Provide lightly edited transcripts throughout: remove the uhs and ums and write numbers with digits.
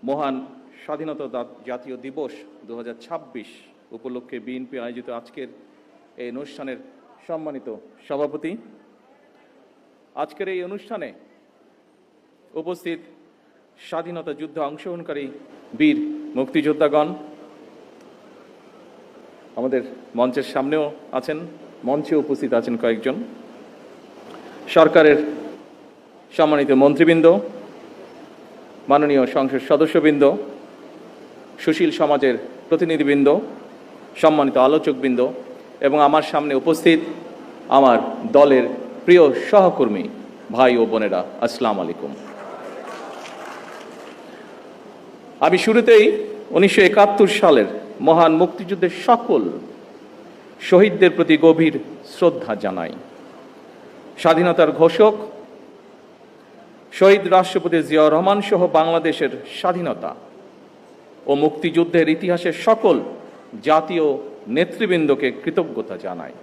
মহান স্বাধীনতা জাতীয় দিবস 2026 উপলক্ষে বিএনপি আয়োজিত আজকের এই অনুষ্ঠানের সম্মানিত সভাপতি, আজকের এই অনুষ্ঠানে উপস্থিত স্বাধীনতা যুদ্ধে অংশগ্রহণকারী বীর মুক্তিযোদ্ধাগণ, আমাদের মঞ্চের সামনেও আছেন, মঞ্চে উপস্থিত আছেন কয়েকজন, সরকারের সম্মানিত মন্ত্রীবৃন্দ, মাননীয় সংসদ সদস্যবৃন্দ, সুশীল সমাজের প্রতিনিধিবৃন্দ, সম্মানিত আলোচকবৃন্দ এবং আমার সামনে উপস্থিত আমার দলের প্রিয় সহকর্মী ভাই ও বোনেরা, আসসালামু আলাইকুম। আমি শুরুতেই 1971 সালের মহান মুক্তিযুদ্ধের সকল শহীদদের প্রতি গভীর শ্রদ্ধা জানাই। স্বাধীনতার ঘোষক শহীদ রাষ্ট্রপতি জিয়াউর রহমান সহ বাংলাদেশের স্বাধীনতা ও মুক্তিযুদ্ধের ইতিহাসের সকল জাতীয় নেতৃবৃন্দকে কৃতজ্ঞতা জানাই।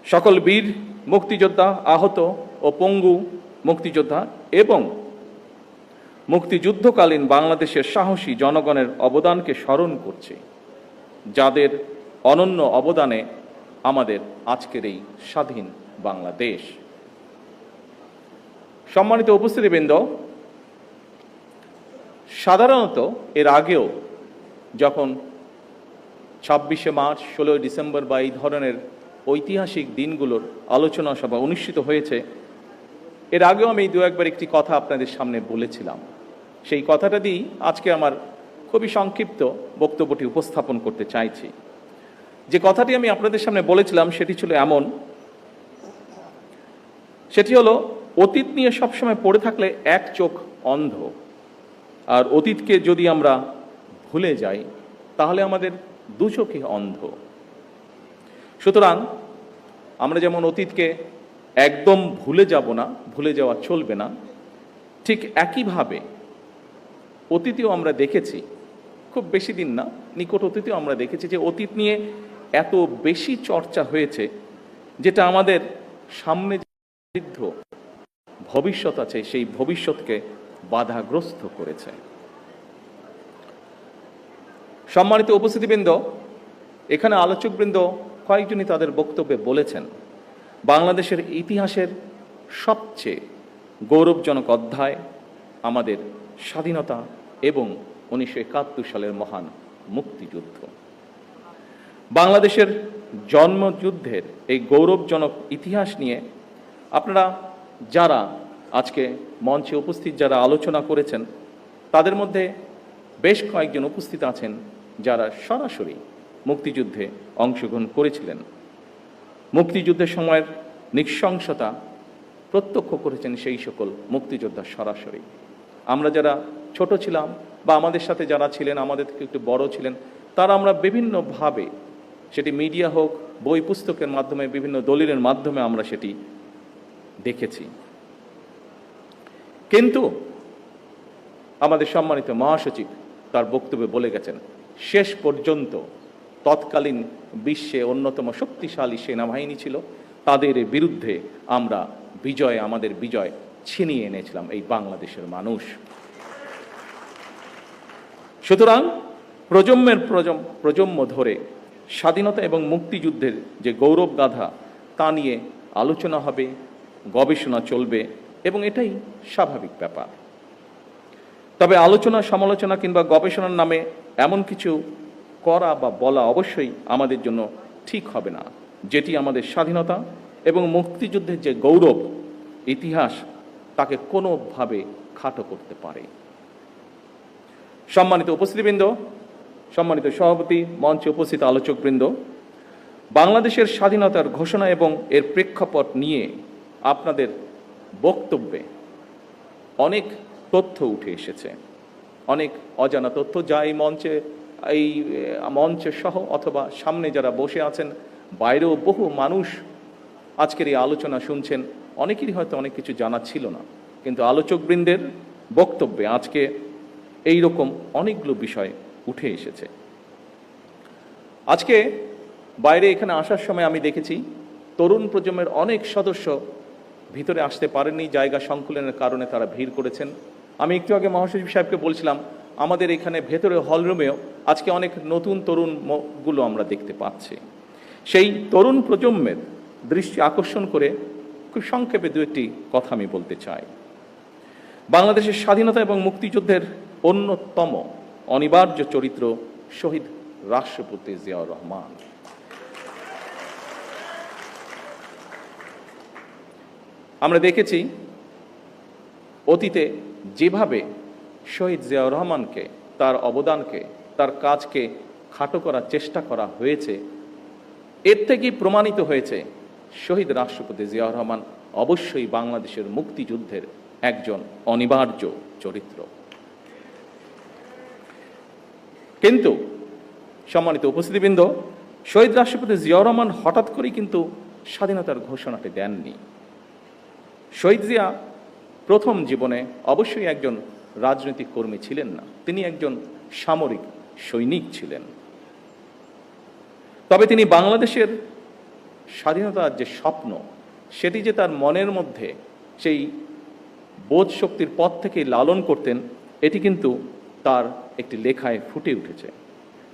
সকল বীর মুক্তিযোদ্ধা, আহত ও পঙ্গু মুক্তিযোদ্ধা এবং মুক্তিযুদ্ধকালীন বাংলাদেশের সাহসী জনগণের অবদানকে স্মরণ করছি, যাদের অনন্য অবদানে আমাদের আজকের এই স্বাধীন বাংলাদেশ। সম্মানিত উপস্থিতিবৃন্দ, সাধারণত এর আগেও যখন 26শে মার্চ, 16ই ডিসেম্বর বা এই ধরনের ঐতিহাসিক দিনগুলোর আলোচনা সভা অনুষ্ঠিত হয়েছে, এর আগেও আমি দু একবার একটি কথা আপনাদের সামনে বলেছিলাম। সেই কথাটা দিয়েই আজকে আমার খুবই সংক্ষিপ্ত বক্তব্যটি উপস্থাপন করতে চাইছি। যে কথাটি আমি আপনাদের সামনে বলেছিলাম সেটি ছিল এমন, সেটি হলো, অতীত নিয়ে সবসময় পড়ে থাকলে এক চোখ অন্ধ, আর অতীতকে যদি আমরা ভুলে যাই তাহলে আমাদের দু চোখে অন্ধ। সুতরাং আমরা যেমন অতীতকে একদম ভুলে যাব না, ভুলে যাওয়া চলবে না, ঠিক একইভাবে অতীতেও আমরা দেখেছি, খুব বেশি দিন না, নিকট অতীতেও আমরা দেখেছি যে অতীত নিয়ে এত বেশি চর্চা হয়েছে যেটা আমাদের সামনে দীর্ঘ ভবিষ্যৎ আছে সেই ভবিষ্যৎকে বাধাগ্রস্ত করেছে। সম্মানিত উপস্থিতিবৃন্দ, এখানে আলোচকবৃন্দ কয়েকজনই তাদের বক্তব্যে বলেছেন, বাংলাদেশের ইতিহাসের সবচেয়ে গৌরবজনক অধ্যায় আমাদের স্বাধীনতা এবং 1971 সালের মহান মুক্তিযুদ্ধ। বাংলাদেশের জন্মযুদ্ধের এই গৌরবজনক ইতিহাস নিয়ে আপনারা যারা আজকে মঞ্চে উপস্থিত, যারা আলোচনা করেছেন, তাদের মধ্যে বেশ কয়েকজন উপস্থিত আছেন যারা সরাসরি মুক্তিযুদ্ধে অংশগ্রহণ করেছিলেন, মুক্তিযুদ্ধের সময়ের নৃশংসতা প্রত্যক্ষ করেছেন সেই সকল মুক্তিযোদ্ধা সরাসরি। আমরা যারা ছোট ছিলাম বা আমাদের সাথে যারা ছিলেন, আমাদের থেকে একটু বড় ছিলেন, তারা আমরা বিভিন্নভাবে, সেটি মিডিয়া হোক, বই পুস্তকের মাধ্যমে, বিভিন্ন দলিলের মাধ্যমে আমরা সেটি দেখেছি। কিন্তু আমাদের সম্মানিত মহাসচিব তার বক্তব্যে বলে গেছেন, শেষ পর্যন্ত তৎকালীন বিশ্বে অন্যতম শক্তিশালী সেনাবাহিনী ছিল, তাদের বিরুদ্ধে আমরা আমাদের বিজয় ছিনিয়ে এনেছিলাম এই বাংলাদেশের মানুষ। সুতরাং প্রজন্ম ধরে স্বাধীনতা এবং মুক্তিযুদ্ধের যে গৌরব গাথা তা নিয়ে আলোচনা হবে, গবেষণা চলবে এবং এটাই স্বাভাবিক ব্যাপার। তবে আলোচনা, সমালোচনা কিংবা গবেষণার নামে এমন কিছু করা বা বলা অবশ্যই আমাদের জন্য ঠিক হবে না, যেটি আমাদের স্বাধীনতা এবং মুক্তিযুদ্ধের যে গৌরব ইতিহাস তাকে কোনোভাবে খাটো করতে পারে। সম্মানিত উপস্থিতিবৃন্দ, সম্মানিত সভাপতি, মঞ্চে উপস্থিত আলোচকবৃন্দ, বাংলাদেশের স্বাধীনতার ঘোষণা এবং এর প্রেক্ষাপট নিয়ে আপনাদের বক্তব্যে অনেক তথ্য উঠে এসেছে, অনেক অজানা তথ্য, যা এই মঞ্চে সহ অথবা সামনে যারা বসে আছেন, বাইরেও বহু মানুষ আজকের এই আলোচনা শুনছেন, অনেকেরই হয়তো অনেক কিছু জানা ছিল না, কিন্তু আলোচকবৃন্দের বক্তব্যে আজকে এই রকম অনেকগুলো বিষয় উঠে এসেছে। আজকে বাইরে এখানে আসার সময় আমি দেখেছি তরুণ প্রজন্মের অনেক সদস্য ভিতরে আসতে পারেননি, জায়গা সংকুলনের কারণে তারা ভিড় করেছেন। আমি একটু আগে মহাসচিব সাহেবকে বলছিলাম, আমাদের এখানে ভেতরে হলরুমেও আজকে অনেক নতুন তরুণগুলো আমরা দেখতে পাচ্ছি। সেই তরুণ প্রজন্মের দৃষ্টি আকর্ষণ করে খুব সংক্ষেপে দু একটি কথা আমি বলতে চাই। বাংলাদেশের স্বাধীনতা এবং মুক্তিযুদ্ধের অন্যতম অনিবার্য চরিত্র শহীদ রাষ্ট্রপতি জিয়াউর রহমান। আমরা দেখেছি অতীতে যেভাবে শহীদ জিয়াউর রহমানকে, তার অবদানকে, তার কাজকে খাটো করার চেষ্টা করা হয়েছে, এর থেকেই প্রমাণিত হয়েছে শহীদ রাষ্ট্রপতি জিয়াউর রহমান অবশ্যই বাংলাদেশের মুক্তিযুদ্ধের একজন অনিবার্য চরিত্র। কিন্তু সম্মানিত উপস্থিতিবৃন্দ, শহীদ রাষ্ট্রপতি জিয়াউর রহমান হঠাৎ করেই কিন্তু স্বাধীনতার ঘোষণাটি দেননি। শহীদ জিয়া প্রথম জীবনে অবশ্যই একজন রাজনৈতিক কর্মী ছিলেন না, তিনি একজন সামরিক সৈনিক ছিলেন। তবে তিনি বাংলাদেশের স্বাধীনতার যে স্বপ্ন, সেটি যে তার মনের মধ্যে সেই বোধ শক্তির পথ থেকেই লালন করতেন, এটি কিন্তু তার একটি লেখায় ফুটে উঠেছে।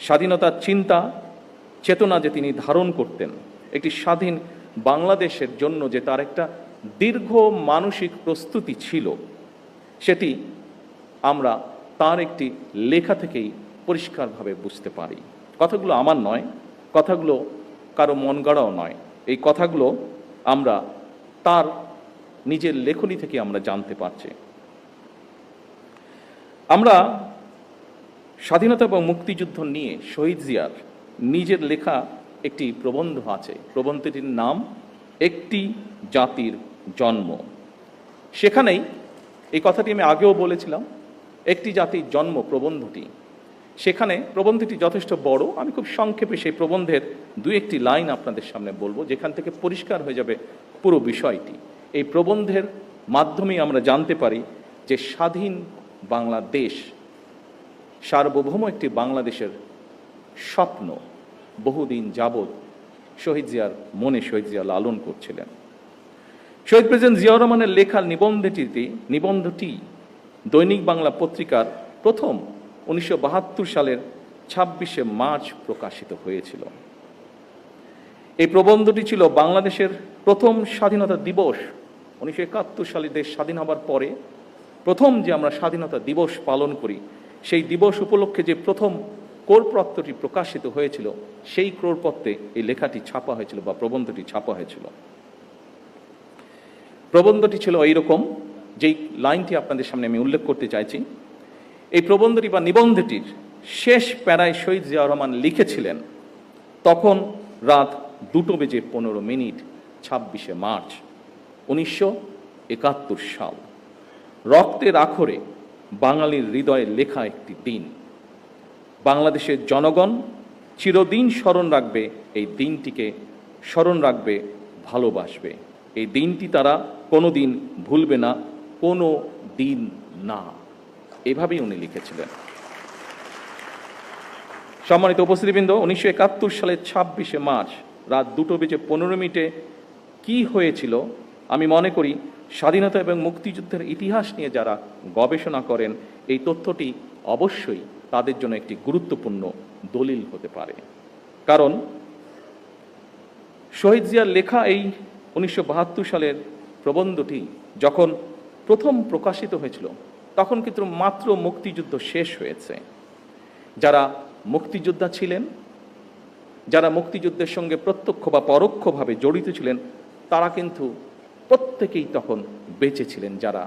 স্বাধীনতার চিন্তা চেতনা যে তিনি ধারণ করতেন, একটি স্বাধীন বাংলাদেশের জন্য যে তার একটা দীর্ঘ মানসিক প্রস্তুতি ছিল, সেটি আমরা তার একটি লেখা থেকেই পরিষ্কারভাবে বুঝতে পারি। কথাগুলো আমার নয়, কথাগুলো কারো মন গড়াও নয়, এই কথাগুলো আমরা তার নিজের লেখনী থেকে আমরা জানতে পারছি। আমরা স্বাধীনতা এবং মুক্তিযুদ্ধ নিয়ে শহীদ জিয়ার নিজের লেখা একটি প্রবন্ধ আছে। প্রবন্ধটির নাম একটি জাতির জন্ম। সেখানেই এই কথাটি আমি আগেও বলেছিলাম, একটি জাতির জন্ম প্রবন্ধটি, সেখানে প্রবন্ধটি যথেষ্ট বড়। আমি খুব সংক্ষেপে সেই প্রবন্ধের দু একটি লাইন আপনাদের সামনে বলবো, যেখান থেকে পরিষ্কার হয়ে যাবে পুরো বিষয়টি। এই প্রবন্ধের মাধ্যমেই আমরা জানতে পারি যে স্বাধীন বাংলাদেশ, সার্বভৌম একটি বাংলাদেশের স্বপ্ন বহুদিন যাবৎ শহীদ জিয়ার মনে শহীদ জিয়া লালন করছিলেন। শহীদ প্রেসিডেন্ট জিয়াউর রহমানের লেখার নিবন্ধটি দৈনিক বাংলা পত্রিকার প্রথম 1972 সালের 26শে মার্চ প্রকাশিত হয়েছিল। এই প্রবন্ধটি ছিল বাংলাদেশের প্রথম স্বাধীনতা দিবস। 1971 সালে দেশ স্বাধীন হবার পরে প্রথম যে আমরা স্বাধীনতা দিবস পালন করি, সেই দিবস উপলক্ষে যে প্রথম কোরপত্রটি প্রকাশিত হয়েছিল, সেই কোরপত্রে এই লেখাটি ছাপা হয়েছিল বা প্রবন্ধটি ছাপা হয়েছিল। প্রবন্ধটি ছিল এইরকম, যেই লাইনটি আপনাদের সামনে আমি উল্লেখ করতে চাইছি। এই প্রবন্ধটি বা নিবন্ধটির শেষ প্যারায় শহীদ জিয়াউর রহমান লিখেছিলেন, তখন রাত 2:15 26শে মার্চ 1971 সাল। রক্তের আখরে বাঙালির হৃদয়ে লেখা একটি দিন। বাংলাদেশের জনগণ চিরদিন স্মরণ রাখবে এই দিনটিকে, স্মরণ রাখবে, ভালোবাসবে। এই দিনটি তারা কোনো দিন ভুলবে না, কোনো দিন না। এভাবেই উনি লিখেছিলেন। সম্মানিত উপস্থিতিবৃন্দ, 1971 সালের 26শে মার্চ রাত 2:15 কি হয়েছিল, আমি মনে করি স্বাধীনতা এবং মুক্তিযুদ্ধের ইতিহাস নিয়ে যারা গবেষণা করেন, এই তথ্যটি অবশ্যই তাদের জন্য একটি গুরুত্বপূর্ণ দলিল হতে পারে। কারণ শহীদ জিয়ার লেখা এই 1972 সালের প্রবন্ধটি যখন প্রথম প্রকাশিত হয়েছিল, তখন কিন্তু মাত্র মুক্তিযুদ্ধ শেষ হয়েছে। যারা মুক্তিযোদ্ধা ছিলেন, যারা মুক্তিযুদ্ধের সঙ্গে প্রত্যক্ষ বা পরোক্ষভাবে জড়িত ছিলেন, তারা কিন্তু প্রত্যেকেই তখন বেঁচে ছিলেন, যারা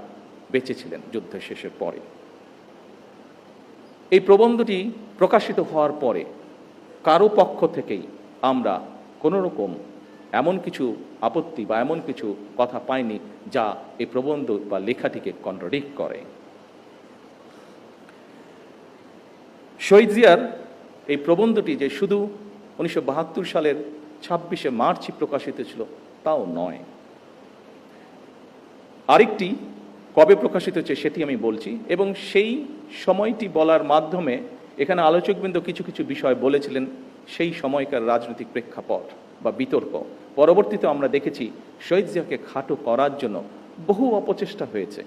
বেঁচে ছিলেন যুদ্ধ শেষের পরে। এই প্রবন্ধটি প্রকাশিত হওয়ার পরে কারো পক্ষ থেকেই আমরা কোনো রকম এমন কিছু আপত্তি বা এমন কিছু কথা পাইনি যা এই প্রবন্ধ বা লেখাটিকে কন্ট্রাডিক্ট করে। শহীদ জিয়ার এই প্রবন্ধটি যে শুধু 1972 সালের 26শে মার্চই প্রকাশিত ছিল তাও নয়, আরেকটি কবে প্রকাশিত হচ্ছে সেটি আমি বলছি, এবং সেই সময়টি বলার মাধ্যমে এখানে আলোচকবৃন্দ কিছু কিছু বিষয় বলেছিলেন, সেই সময়কার রাজনৈতিক প্রেক্ষাপট বা বিতর্ক। পরবর্তীতে আমরা দেখেছি শহীদ জিয়াকে খাটো করার জন্য বহু অপচেষ্টা হয়েছে।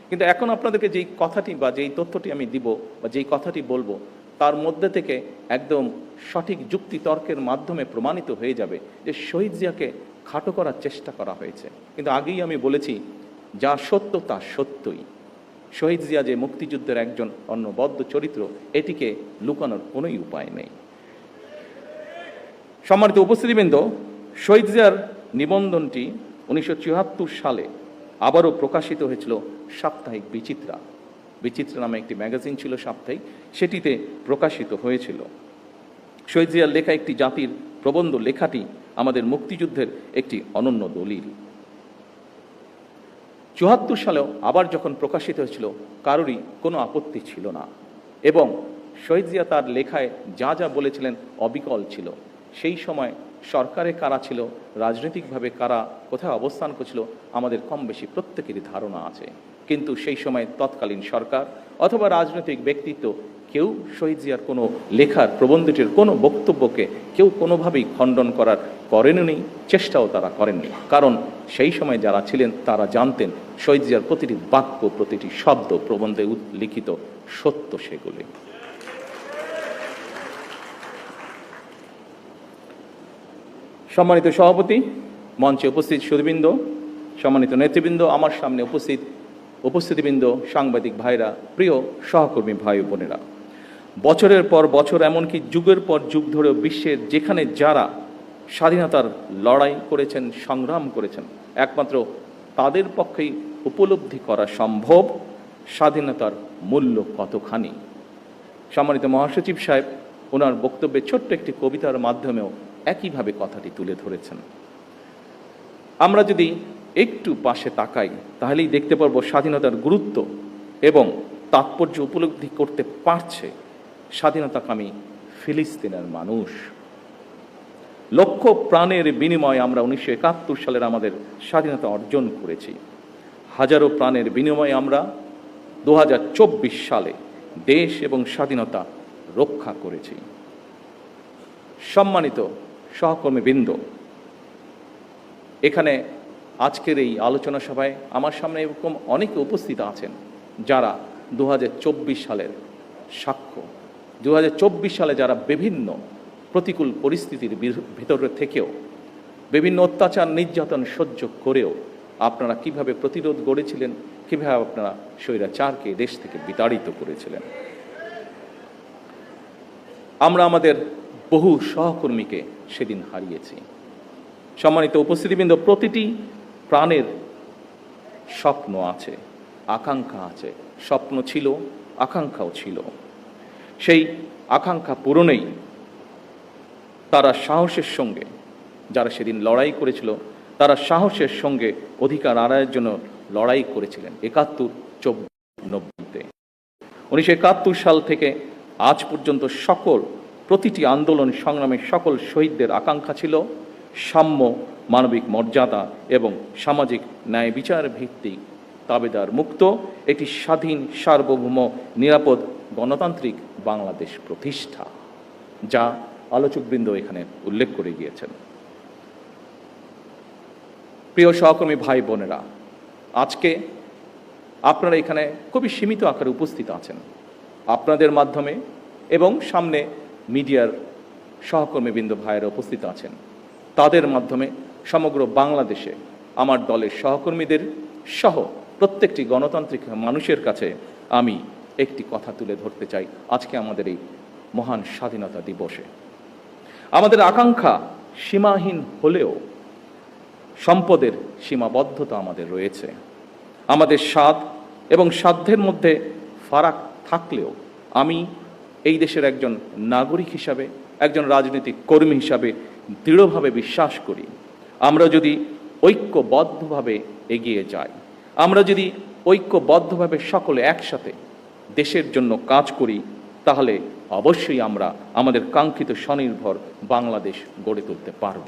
কিন্তু এখন আপনাদেরকে যেই কথাটি বা যেই তথ্যটি আমি দিব বা যেই কথাটি বলবো, তার মধ্যে থেকে একদম সঠিক যুক্তি তর্কের মাধ্যমে প্রমাণিত হয়ে যাবে যে শহীদ জিয়াকে খাটো করার চেষ্টা করা হয়েছে। কিন্তু আগেই আমি বলেছি, যা সত্য তা সত্যই। শহীদ জিয়া যে মুক্তিযুদ্ধের একজন অনবদ্য চরিত্র, এটিকে লুকানোর কোনোই উপায় নেই। সম্মানিত উপস্থিতিবৃন্দ, শহীদ জিয়ার নিবন্ধনটি 1974 সালে আবারও প্রকাশিত হয়েছিল সাপ্তাহিক বিচিত্রা। বিচিত্রা নামে একটি ম্যাগাজিন ছিল সাপ্তাহিক, সেটিতে প্রকাশিত হয়েছিল। শহীদ জিয়ার লেখা একটি জাতির প্রবন্ধ লেখাটি আমাদের মুক্তিযুদ্ধের একটি অনন্য দলিল। 74 সালেও আবার যখন প্রকাশিত হয়েছিল, কারোরই কোনো আপত্তি ছিল না এবং শহীদ জিয়া তার লেখায় যা যা বলেছিলেন অবিকল ছিল। সেই সময় সরকারে কারা ছিল, রাজনৈতিকভাবে কারা কোথায় অবস্থান করছিল, আমাদের কম বেশি প্রত্যেকেরই ধারণা আছে। কিন্তু সেই সময় তৎকালীন সরকার অথবা রাজনৈতিক ব্যক্তিত্ব কেউ শহীদ জিয়ার কোনো লেখার প্রবন্ধটির কোনো বক্তব্যকে কেউ কোনোভাবেই খণ্ডন করেননি, চেষ্টাও তারা করেননি। কারণ সেই সময় যারা ছিলেন তারা জানতেন শহীদ জিয়ার প্রতিটি বাক্য, প্রতিটি শব্দ প্রবন্ধে লিখিত সত্য সেগুলি। সম্মানিত সভাপতি, মঞ্চে উপস্থিত সুধীবৃন্দ, সম্মানিত নেতৃবৃন্দ, আমার সামনে উপস্থিতিবৃন্দ, সাংবাদিক ভাইরা, প্রিয় সহকর্মী ভাই ও বোনেরা, বছরের পর বছর, এমনকি যুগের পর যুগ ধরে বিশ্বের যেখানে যারা স্বাধীনতার লড়াই করেছেন, সংগ্রাম করেছেন, একমাত্র তাদের পক্ষেই উপলব্ধি করা সম্ভব স্বাধীনতার মূল্য কতখানি। সম্মানিত মহাসচিব সাহেব ওনার বক্তব্যে ছোট্ট একটি কবিতার মাধ্যমেও একইভাবে কথাটি তুলে ধরেছেন। আমরা যদি একটু পাশে তাকাই তাহলেই দেখতে পারবো স্বাধীনতার গুরুত্ব এবং তাৎপর্য উপলব্ধি করতে পারছে স্বাধীনতাকামী ফিলিস্তিনের মানুষ। লক্ষ প্রাণের বিনিময়ে আমরা 1971 সালের আমাদের স্বাধীনতা অর্জন করেছি। হাজারো প্রাণের বিনিময়ে আমরা 2024 সালে দেশ এবং স্বাধীনতা রক্ষা করেছি। সম্মানিত সহকর্মীবৃন্দ, এখানে আজকের এই আলোচনা সভায় আমার সামনে এরকম অনেকে উপস্থিত আছেন যারা 2024 সালের সাক্ষ্য। 2024 সালে যারা বিভিন্ন প্রতিকূল পরিস্থিতির ভিতরে থেকেও, বিভিন্ন অত্যাচার নির্যাতন সহ্য করেও আপনারা কিভাবে প্রতিরোধ গড়েছিলেন, কিভাবে আপনারা স্বৈরাচারকে দেশ থেকে বিতাড়িত করেছিলেন। আমরা আমাদের বহু সহকর্মীকে সেদিন হারিয়েছি। সম্মানিত উপস্থিতিবৃন্দ, প্রতিটি প্রাণের স্বপ্ন আছে, আকাঙ্ক্ষা আছে। স্বপ্ন ছিল, আকাঙ্ক্ষাও ছিল। সেই আকাঙ্ক্ষা পূরণেই তারা সাহসের সঙ্গে, যারা সেদিন লড়াই করেছিল, তারা সাহসের সঙ্গে অধিকার আদায়ের জন্য লড়াই করেছিলেন 71, 24, 90-তে। 1971 সাল থেকে আজ পর্যন্ত প্রতিটি আন্দোলন সংগ্রামের সকল শহীদদের আকাঙ্ক্ষা ছিল সাম্য, মানবিক মর্যাদা এবং সামাজিক ন্যায় বিচার ভিত্তিক তাবেদার মুক্ত একটি স্বাধীন, সার্বভৌম, নিরাপদ, গণতান্ত্রিক বাংলাদেশ প্রতিষ্ঠা, যা আলোচকবৃন্দ এখানে উল্লেখ করে গিয়েছেন। প্রিয় সহকর্মী ভাই বোনেরা, আজকে আপনারা এখানে খুবই সীমিত আকারে উপস্থিত আছেন। আপনাদের মাধ্যমে এবং সামনে মিডিয়ার সহকর্মীবৃন্দ ভাইয়েরা উপস্থিত আছেন, তাদের মাধ্যমে সমগ্র বাংলাদেশে আমার দলের সহকর্মীদের সহ প্রত্যেকটি গণতান্ত্রিক মানুষের কাছে আমি একটি কথা তুলে ধরতে চাই আজকে আমাদের এই মহান স্বাধীনতা দিবসে। আমাদের আকাঙ্ক্ষা সীমাহীন হলেও সম্পদের সীমাবদ্ধতা আমাদের রয়েছে। আমাদের স্বাদ এবং সাধ্যের মধ্যে ফারাক থাকলেও আমি এই দেশের একজন নাগরিক হিসাবে, একজন রাজনৈতিক কর্মী হিসাবে দৃঢ়ভাবে বিশ্বাস করি, আমরা যদি ঐক্যবদ্ধভাবে এগিয়ে যাই, আমরা যদি ঐক্যবদ্ধভাবে সকলে একসাথে দেশের জন্য কাজ করি, তাহলে অবশ্যই আমরা আমাদের কাঙ্ক্ষিত স্বনির্ভর বাংলাদেশ গড়ে তুলতে পারব।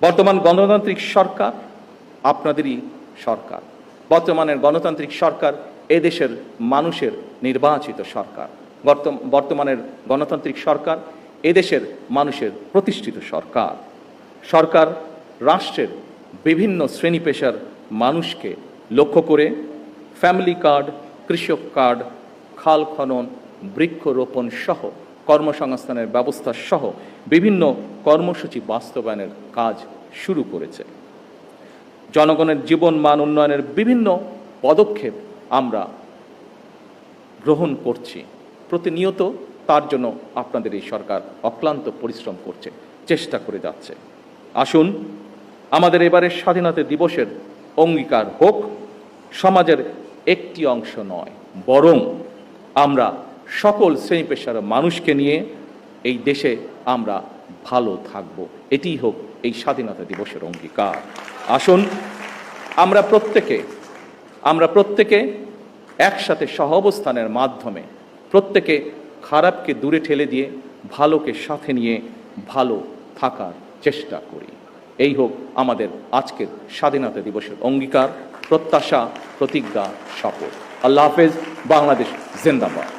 বর্তমান গণতান্ত্রিক সরকার আপনাদেরই সরকার। বর্তমানের গণতান্ত্রিক সরকার এদেশের মানুষের নির্বাচিত সরকার। বর্তমানের গণতান্ত্রিক সরকার এদেশের মানুষের প্রতিষ্ঠিত সরকার। সরকার রাষ্ট্রের বিভিন্ন শ্রেণী পেশার মানুষকে লক্ষ্য করে ফ্যামিলি কার্ড, কৃষক কার্ড, খাল খনন, বৃক্ষরোপণ সহ কর্মসংস্থানের ব্যবস্থা সহ বিভিন্ন কর্মসূচি বাস্তবায়নের কাজ শুরু করেছে। জনগণের জীবন মান উন্নয়নের বিভিন্ন পদক্ষেপ আমরা গ্রহণ করছি। প্রতিনিয়ত তার জন্য আপনাদের এই সরকার অক্লান্ত পরিশ্রম করছে, চেষ্টা করে যাচ্ছে। আসুন আমাদের এবারের স্বাধীনতা দিবসের অঙ্গীকার হোক সমাজের একটি অংশ নয়, বরং আমরা সকল শ্রেণী পেশার মানুষকে নিয়ে এই দেশে আমরা ভালো থাকব। এটিই হোক এই স্বাধীনতা দিবসের অঙ্গীকার। আসুন আমরা প্রত্যেকে একসাথে সহাবস্থানের মাধ্যমে প্রত্যেকে খারাপকে দূরে ঠেলে দিয়ে ভালোকে সাথে নিয়ে ভালো থাকার চেষ্টা করি। এই হোক আমাদের আজকের স্বাধীনতা দিবসের অঙ্গীকার, প্রত্যাশা, প্রতিজ্ঞা, শপথ। আল্লাহ হাফেজ। বাংলাদেশ জিন্দাবাদ।